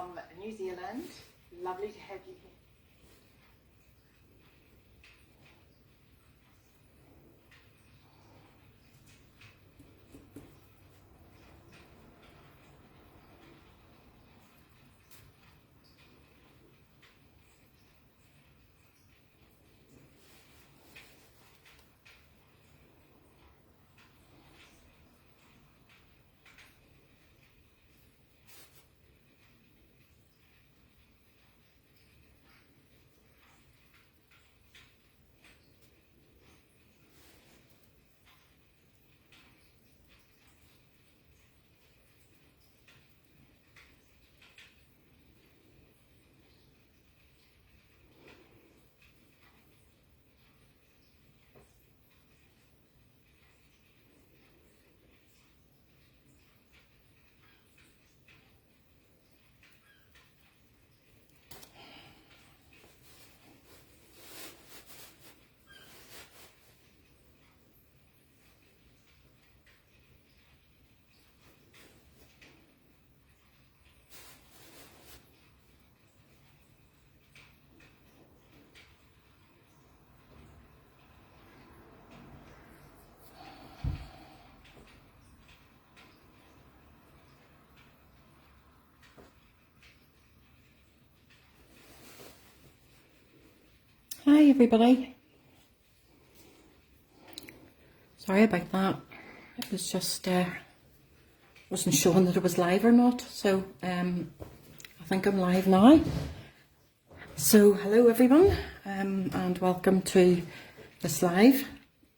from New Zealand. Lovely to have you here. Hi everybody. Sorry about that. It was just wasn't showing that it was live or not. So I think I'm live now. So hello everyone, and welcome to this live.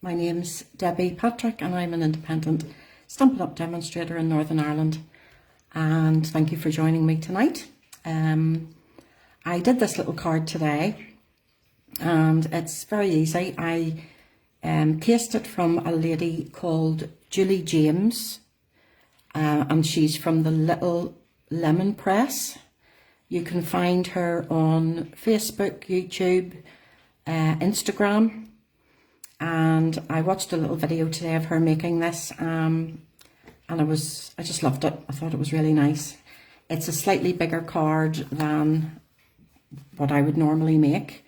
My name's Debbie Patrick and I'm an independent Stampin' Up demonstrator in Northern Ireland. And thank you for joining me tonight. I did this little card today. And it's very easy. I cased it from a lady called Julie James, and she's from the Little Lemon Press. You can find her on Facebook, YouTube, Instagram, and I watched a little video today of her making this, and I just loved it. I thought it was really nice. It's a slightly bigger card than what I would normally make.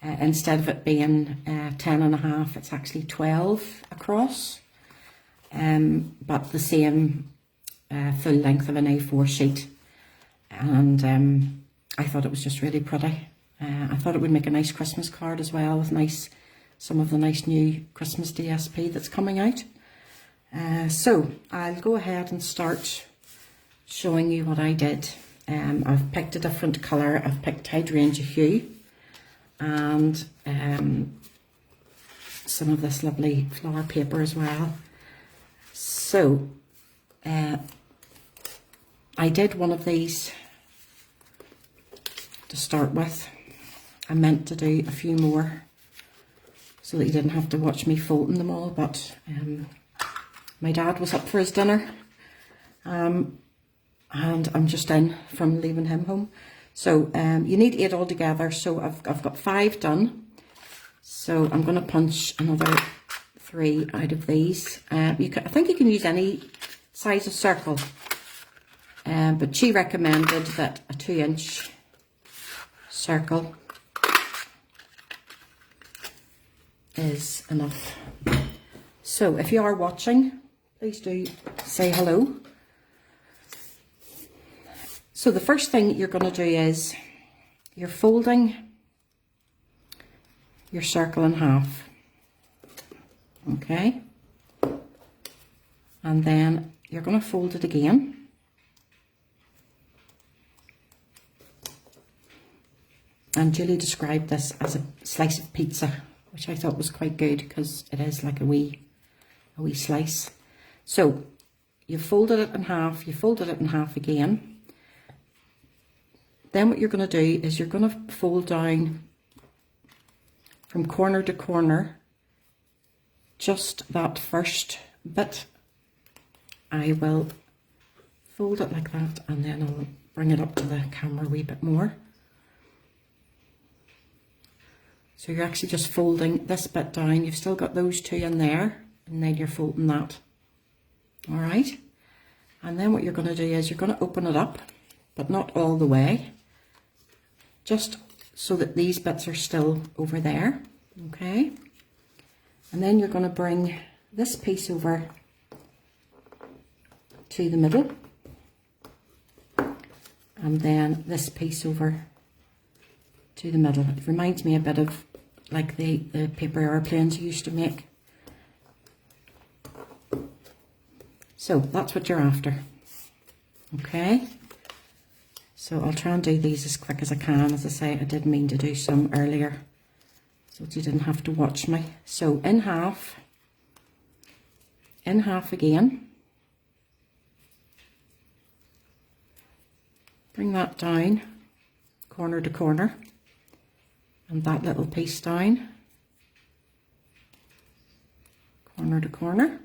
Instead of it being 10.5, it's actually 12 across, but the same full length of an A4 sheet. And I thought it was just really pretty. I thought it would make a nice Christmas card as well, with some of the nice new Christmas DSP that's coming out. So I'll go ahead and start showing you what I did. I've picked a different colour. I've picked Hydrangea Hue. And some of this lovely flower paper as well. So I did one of these to start with. I meant to do a few more so that you didn't have to watch me folding them all, but my dad was up for his dinner, and I'm just in from leaving him home. So you need 8 altogether, so I've got 5 done. So I'm going to punch another 3 out of these. I think you can use any size of circle, but she recommended that a 2-inch circle is enough. So if you are watching, please do say hello. So the first thing you're going to do is you're folding your circle in half, okay? And then you're going to fold it again. And Julie described this as a slice of pizza, which I thought was quite good because it is like a wee slice. So you folded it in half, you folded it in half again. Then what you're going to do is you're going to fold down from corner to corner, just that first bit. I will fold it like that, and then I'll bring it up to the camera a wee bit more. So you're actually just folding this bit down. You've still got those 2 in there, and then you're folding that. All right. And then what you're going to do is you're going to open it up but not all the way. Just so that these bits are still over there, okay? And then you're going to bring this piece over to the middle, and then this piece over to the middle. It reminds me a bit of like the paper airplanes you used to make. So that's what you're after, okay? So I'll try and do these as quick as I can. As I say, I did mean to do some earlier, so you didn't have to watch me. So in half again. Bring that down, corner to corner, and that little piece down, corner to corner.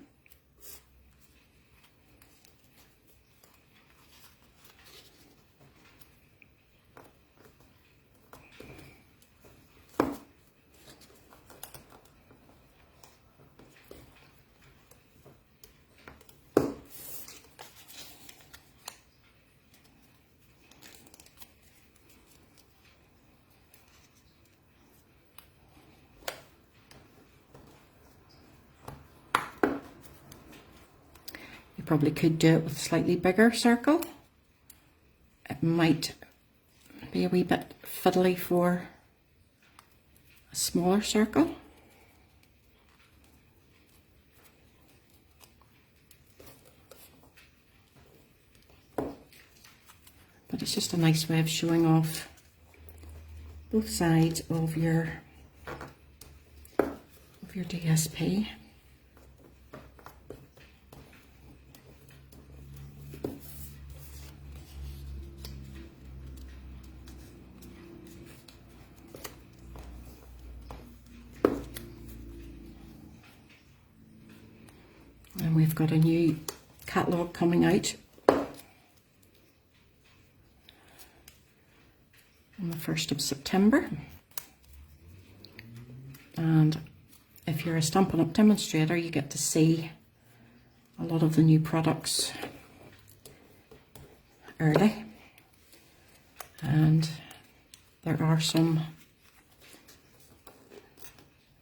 You probably could do it with a slightly bigger circle. It might be a wee bit fiddly for a smaller circle. But it's just a nice way of showing off both sides of your DSP. And we've got a new catalogue coming out on the 1st of September. And if you're a Stampin' Up! Demonstrator, you get to see a lot of the new products early. And there are some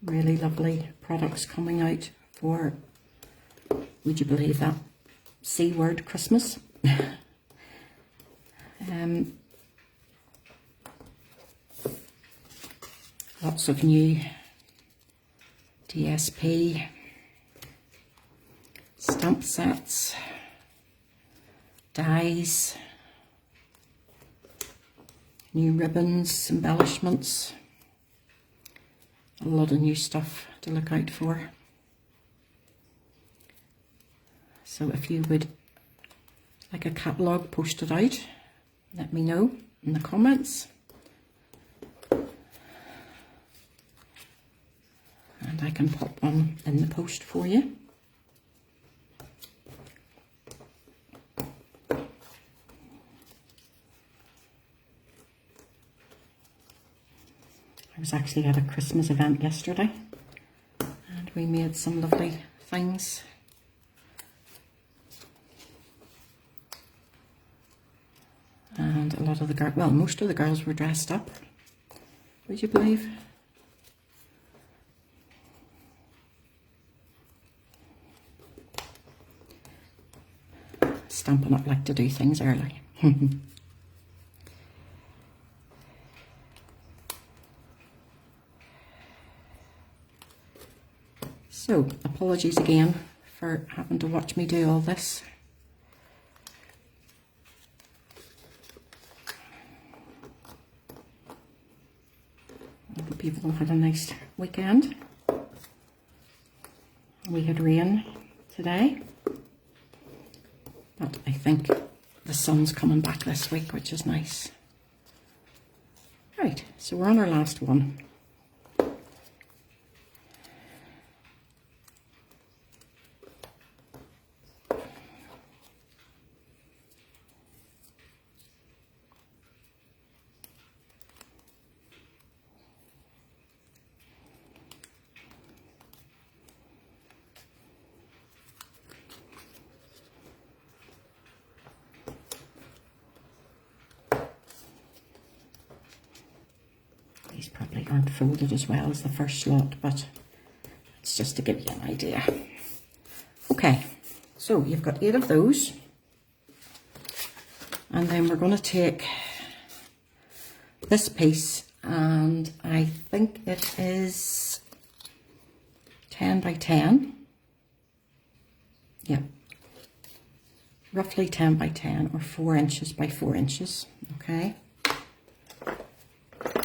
really lovely products coming out for, would you believe that, C word, Christmas. Lots of new DSP stamp sets, dies, new ribbons, embellishments, a lot of new stuff to look out for. So if you would like a catalogue posted out, let me know in the comments. And I can pop one in the post for you. I was actually at a Christmas event yesterday and we made some lovely things. And a lot of the girls, well, most of the girls were dressed up, would you believe? Stampin' Up! Like to do things early. So, apologies again for having to watch me do all this. I hope you've all had a nice weekend. We had rain today, but I think the sun's coming back this week, which is nice. Right, so we're on our last one. These probably aren't folded as well as the first lot, but it's just to give you an idea. Okay, so you've got 8 of those. And then we're going to take this piece, and I think it is 10 by 10. Yeah, roughly 10 by 10 or 4 inches by 4 inches. Okay.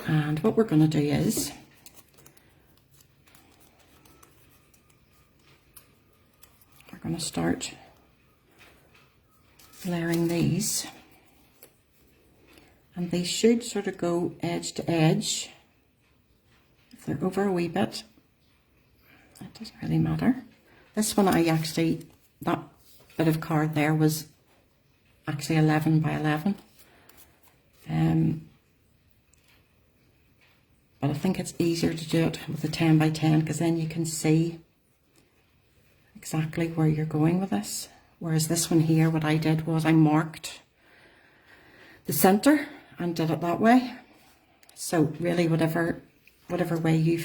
And what we're going to do is we're going to start layering these. And they should sort of go edge to edge. If they're over a wee bit, that doesn't really matter. This one that bit of card there was actually 11 by 11. But I think it's easier to do it with a 10 by 10 because then you can see exactly where you're going with this. Whereas this one here, what I did was I marked the center and did it that way. So really whatever way you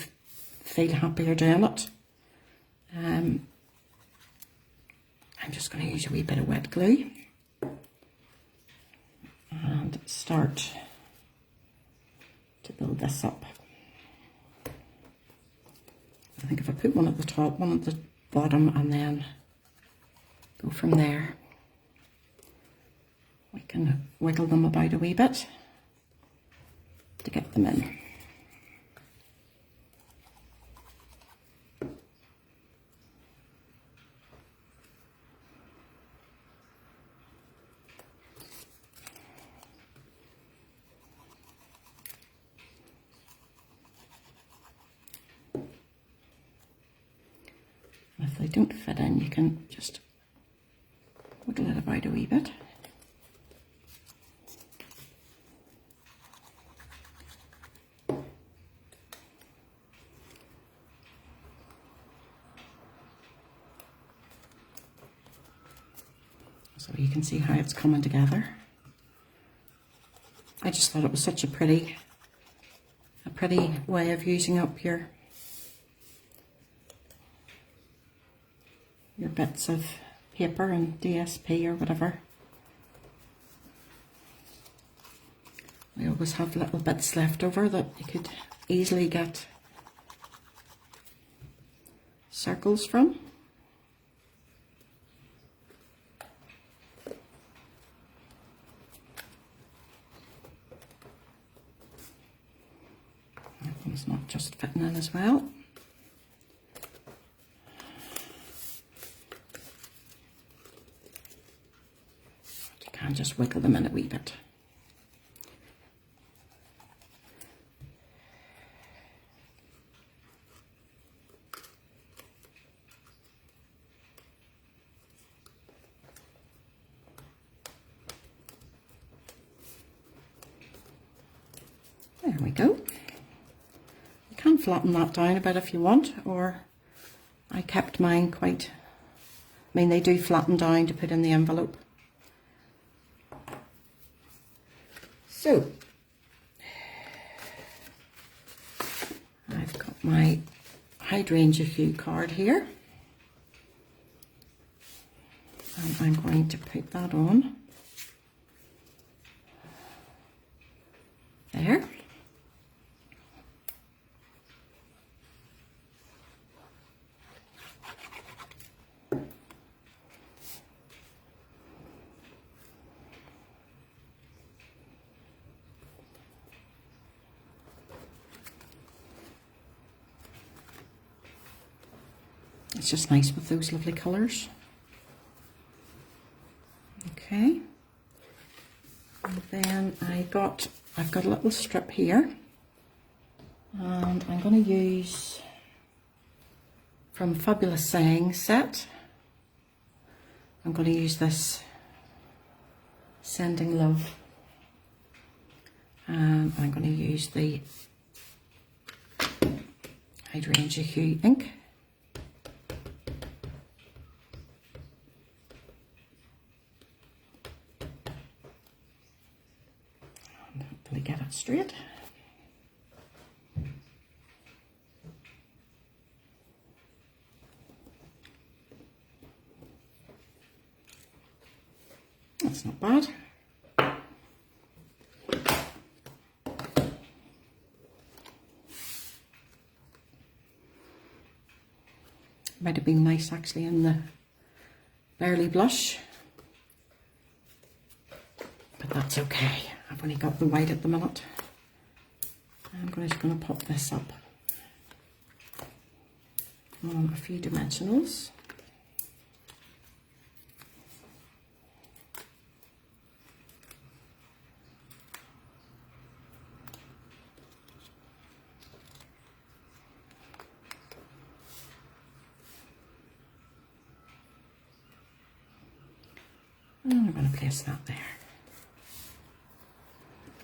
feel happier doing it. I'm just going to use a wee bit of wet glue and start to build this up. I think if I put one at the top, one at the bottom, and then go from there, we can wiggle them about a wee bit to get them in. And if they don't fit in, you can just wiggle it about a wee bit. So you can see how it's coming together. I just thought it was such a pretty way of using up your bits of paper and DSP or whatever. We always have little bits left over that you could easily get circles from. That one's not just fitting in as well. You can just wiggle them in a wee bit. There we go. You can flatten that down a bit if you want, or I kept mine quite, I mean they do flatten down to put in the envelope. So, I've got my hydrangea hue card here, and I'm going to put that on there. It's just nice with those lovely colours. Okay, and then I've got a little strip here, and I'm going to use from Fabulous Saying set. I'm going to use this Sending Love, and I'm going to use the Hydrangea Hue ink. Get it straight. bad. Might have been nice actually in the Barely Blush, but that's okay. I've only got the white at the minute. I'm just going to pop this up on a few dimensionals. And I'm going to place that there.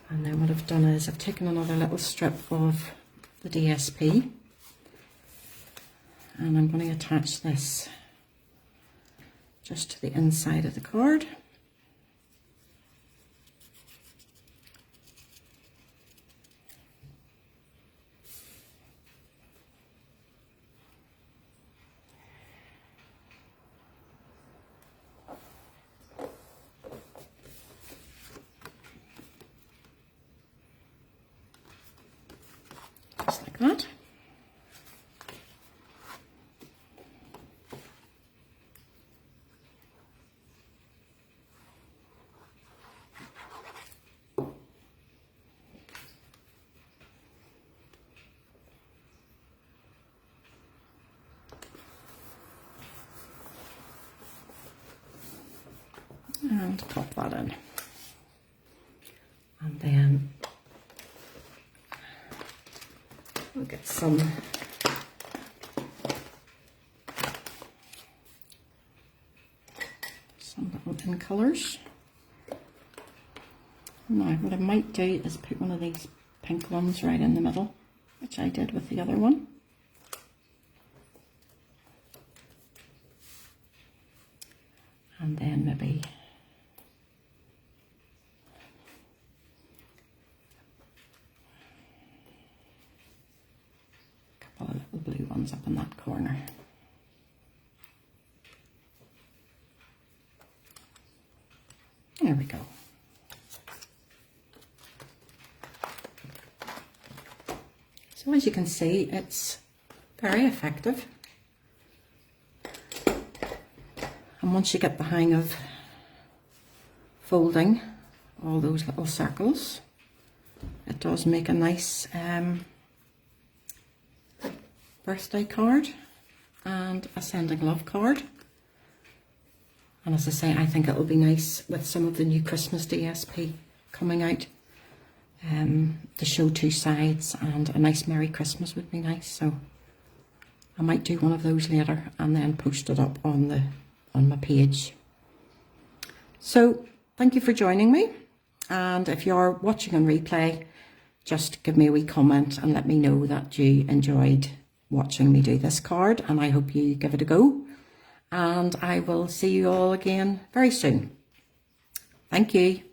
And then what I've done is I've taken another little strip of the DSP and I'm going to attach this just to the inside of the card. Just like that. And pop that in. And then we'll get some little in colours. Now what I might do is put one of these pink ones right in the middle, which I did with the other one. And then maybe a couple of little blue ones up in that corner. There we go. So as you can see, it's very effective. And once you get the hang of folding all those little circles, it does make a nice birthday card and a sending love card. And as I say, I think it will be nice with some of the new Christmas DSP coming out. To show two sides, and a nice Merry Christmas would be nice. So I might do one of those later and then post it up on my page. So thank you for joining me, and if you're watching on replay, just give me a wee comment and let me know that you enjoyed watching me do this card, and I hope you give it a go, and I will see you all again very soon. Thank you.